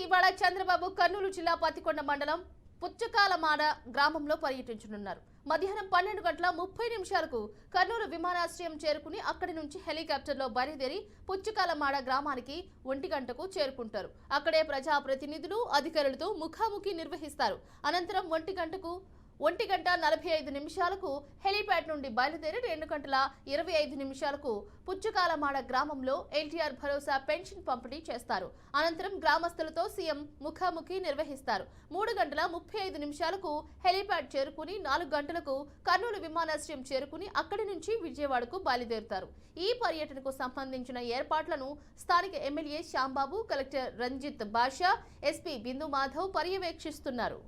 ఇవాళ చంద్రబాబు కర్నూలు జిల్లా పత్తికొండ మండలం పుచ్చకాలమాడ గ్రామంలో పర్యటించనున్నారు. మధ్యాహ్నం 12:30 కర్నూలు విమానాశ్రయం చేరుకుని అక్కడి నుంచి హెలికాప్టర్లో బయలుదేరి పుచ్చకాలమాడ గ్రామానికి 1 గంటకు చేరుకుంటారు. అక్కడే ప్రజాప్రతినిధులు, అధికారులతో ముఖాముఖి నిర్వహిస్తారు. అనంతరం 1:45 హెలిప్యాడ్ నుండి బయలుదేరి 2:25 పుచ్చకాలమాడ గ్రామంలో ఎన్టీఆర్ భరోసా పెన్షన్ పంపిణీ చేస్తారు. అనంతరం గ్రామస్తులతో సీఎం ముఖాముఖి నిర్వహిస్తారు. 3:35 హెలిప్యాడ్ చేరుకుని 4 గంటలకు కర్నూలు విమానాశ్రయం చేరుకుని అక్కడి నుంచి విజయవాడకు బయలుదేరుతారు. ఈ పర్యటనకు సంబంధించిన ఏర్పాట్లను స్థానిక ఎమ్మెల్యే శ్యాంబాబు, కలెక్టర్ రంజిత్ బాషా, ఎస్పీ బిందు మాధవ్ పర్యవేక్షిస్తున్నారు.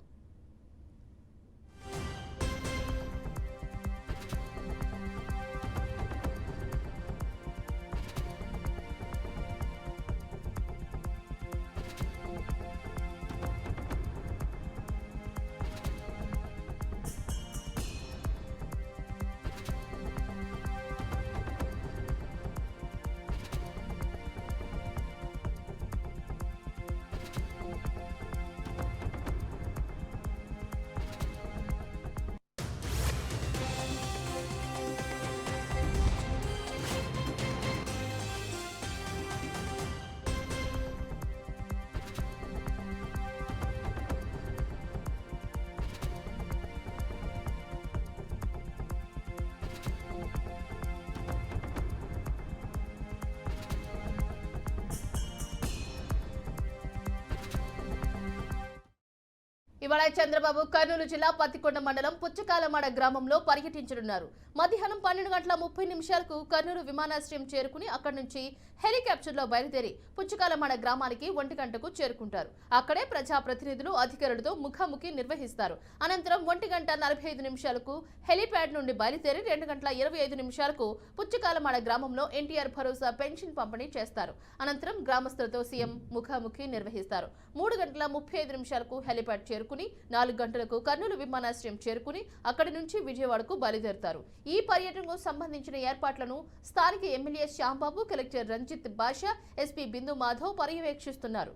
ఇవాళ చంద్రబాబు కర్నూలు జిల్లా పత్తికొండ మండలం పుచ్చకాలమాడ గ్రామంలో పర్యటించనున్నారు. మధ్యాహ్నం 12:30 కర్నూలు విమానాశ్రయం చేరుకుని అక్కడి నుంచి హెలికాప్టర్లో బయలుదేరి పుచ్చకాలమాడ గ్రామానికి 1 గంటకు చేరుకుంటారు. అక్కడే ప్రజాప్రతినిధులు, అధికారులతో ముఖాముఖి నిర్వహిస్తారు. అనంతరం 1:45 హెలిప్యాడ్ నుండి బయలుదేరి 2:25 పుచ్చకాలమాడ గ్రామంలో ఎన్టీఆర్ భరోసా పెన్షన్ పంపిణీ చేస్తారు. అనంతరం గ్రామస్తులతో సీఎం ముఖాముఖి నిర్వహిస్తారు. 3:35 హెలిప్యాడ్ చేరుకుని 4 గంటలకు కర్నూలు విమానాశ్రయం చేరుకుని అక్కడి నుంచి విజయవాడకు బయలుదేరుతారు. ఈ పర్యటనకు సంబంధించిన ఏర్పాట్లను స్థానిక ఎమ్మెల్యే శ్యాంబాబు, కలెక్టర్ రంజిత్ బాషా, ఎస్పీ బిందు మాధవ్ పర్యవేక్షిస్తున్నారు.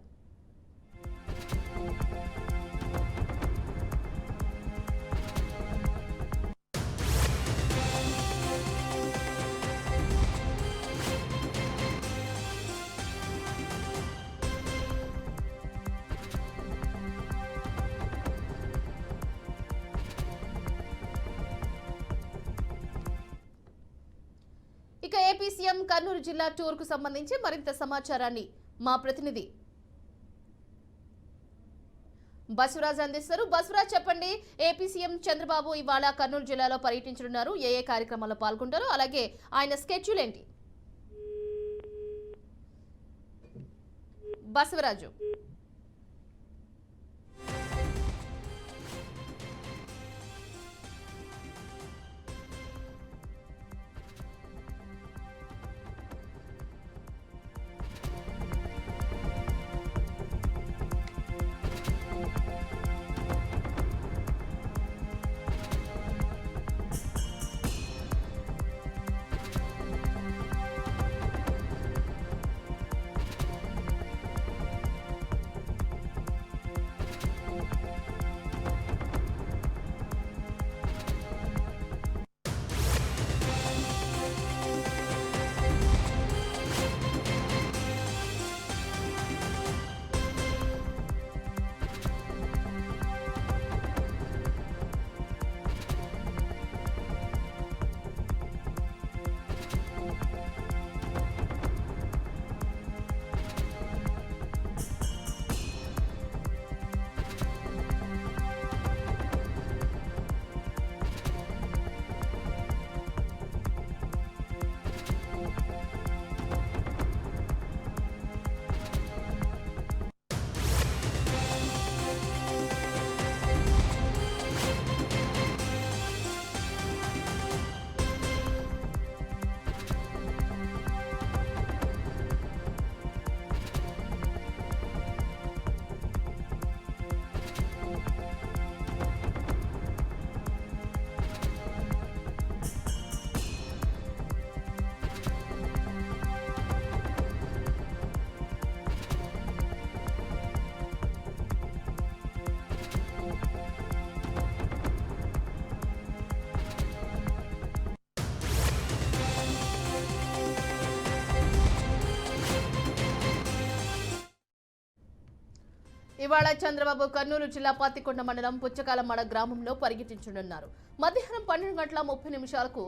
ఇక ఏపీ సీఎం కర్నూలు జిల్లా టూర్ కు సంబంధించి మరింత సమాచారాన్ని మా ప్రతినిధి బసవరాజ్ అందిస్తారు. బసవరాజ్, చెప్పండి, ఏపీ సీఎం చంద్రబాబు ఇవాళ కర్నూలు జిల్లాలో పర్యటించనున్నారు. ఏ కార్యక్రమాల్లో పాల్గొంటారు, అలాగే ఆయన స్కెడ్యూల్ ఏంటి? బసవరాజు. ఇవాళ చంద్రబాబు కర్నూలు జిల్లా పాతికొండ మండలం పుచ్చకాలమాడ గ్రామంలో పర్యటించనున్నారు. మధ్యాహ్నం 12:30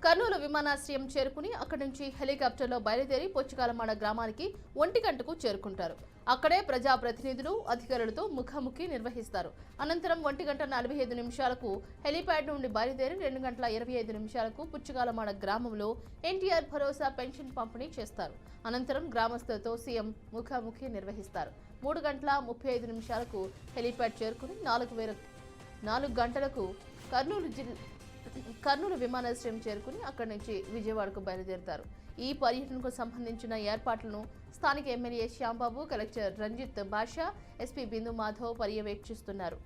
కర్నూలు విమానాశ్రయం చేరుకుని అక్కడి నుంచి హెలికాప్టర్లో బయలుదేరి పుచ్చకాలమాడ గ్రామానికి 1 గంటకు చేరుకుంటారు. అక్కడే ప్రజాప్రతినిధులు, అధికారులతో ముఖాముఖి నిర్వహిస్తారు. అనంతరం 1:45 హెలిప్యాడ్ నుండి బయలుదేరి 2:25 పుచ్చకాలమాడ గ్రామంలో ఎన్టీఆర్ భరోసా పెన్షన్ పంపిణీ చేస్తారు. అనంతరం గ్రామస్తులతో సీఎం ముఖాముఖి నిర్వహిస్తారు. 3:35 హెలిప్యాడ్ చేరుకుని 4 గంటలకు కర్నూలు విమానాశ్రయం చేరుకుని అక్కడి నుంచి విజయవాడకు బయలుదేరుతారు. ఈ పర్యటనకు సంబంధించిన ఏర్పాట్లను స్థానిక ఎమ్మెల్యే శ్యాంబాబు, కలెక్టర్ రంజిత్ బాషా, ఎస్పీ బిందు మాధవ్ పర్యవేక్షిస్తున్నారు.